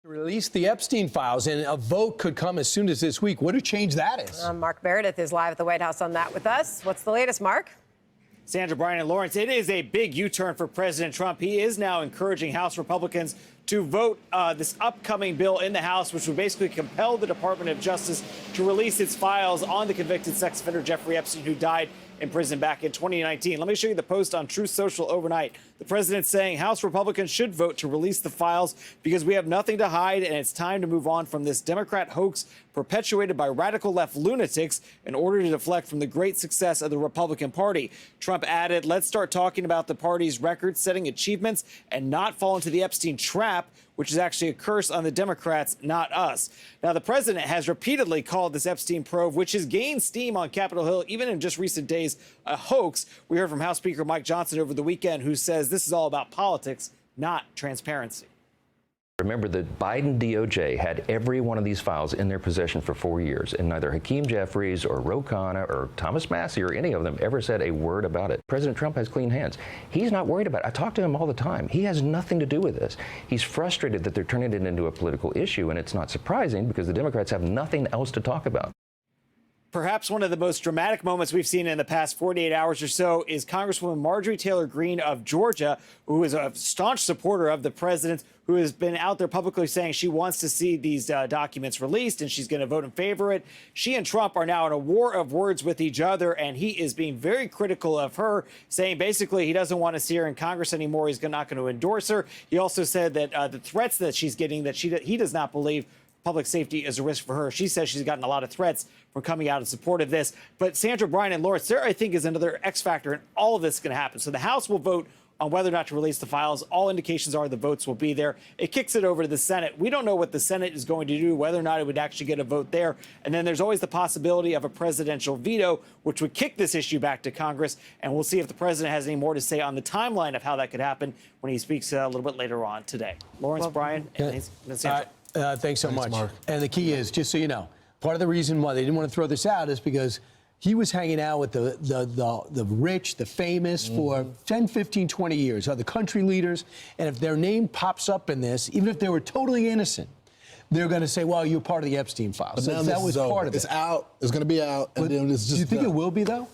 Release the Epstein files, and a vote could come as soon as this week. What a change that is. Mark Meredith is live at the White House on that with us. What's the latest, Mark? Sandra, Brian, and Lawrence, it is a big U-turn for President Trump. He is now encouraging House Republicans to vote this upcoming bill in the House, which would basically compel the Department of Justice to release its files on the convicted sex offender Jeffrey Epstein, who died in prison back in 2019. Let me show you the post on Truth Social overnight. The president saying House Republicans should vote to release the files because we have nothing to hide and it's time to move on from this Democrat hoax perpetuated by radical left lunatics in order to deflect from the great success of the Republican Party. Trump added, let's start talking about the party's record-setting achievements and not fall into the Epstein trap, which is actually a curse on the Democrats, not us. Now, the president has repeatedly called this Epstein probe, which has gained steam on Capitol Hill, even in just recent days, a hoax. We heard from House Speaker Mike Johnson over the weekend, who says this is all about politics, not transparency. Remember, the Biden DOJ had every one of these files in their possession for 4 years, and neither Hakeem Jeffries or Ro Khanna or Thomas Massie or any of them ever said a word about it. President Trump has clean hands. He's not worried about it. I talk to him all the time. He has nothing to do with this. He's frustrated that they're turning it into a political issue, and it's not surprising because the Democrats have nothing else to talk about. Perhaps one of the most dramatic moments we've seen in the past 48 hours or so is Congresswoman Marjorie Taylor Greene of Georgia, who is a staunch supporter of the president, who has been out there publicly saying she wants to see these documents released and she's going to vote in favor of it. She and Trump are now in a war of words with each other, and he is being very critical of her, saying basically he doesn't want to see her in Congress anymore. He's not going to endorse her. He also said that the threats that she's getting, that he does not believe public safety is a risk for her. She says she's gotten a lot of threats from coming out in support of this. But Sandra, Brian, and Lawrence, there, I think, is another X factor in all of this is going to happen. So the House will vote on whether or not to release the files. All indications are the votes will be there. It kicks it over to the Senate. We don't know what the Senate is going to do, whether or not it would actually get a vote there. And then there's always the possibility of a presidential veto, which would kick this issue back to Congress. And we'll see if the president has any more to say on the timeline of how that could happen when he speaks a little bit later on today. Lawrence, Brian, and Sandra. Thanks so much. Mark. And the key is, just so you know, part of the reason why they didn't want to throw this out is because he was hanging out with the rich, the famous for 10, 15, 20 years, other country leaders. And if their name pops up in this, even if they were totally innocent, they're going to say, well, you're part of the Epstein files. So that was part of it. It's out. It's going to be out. And then it's just do you think it will be, though?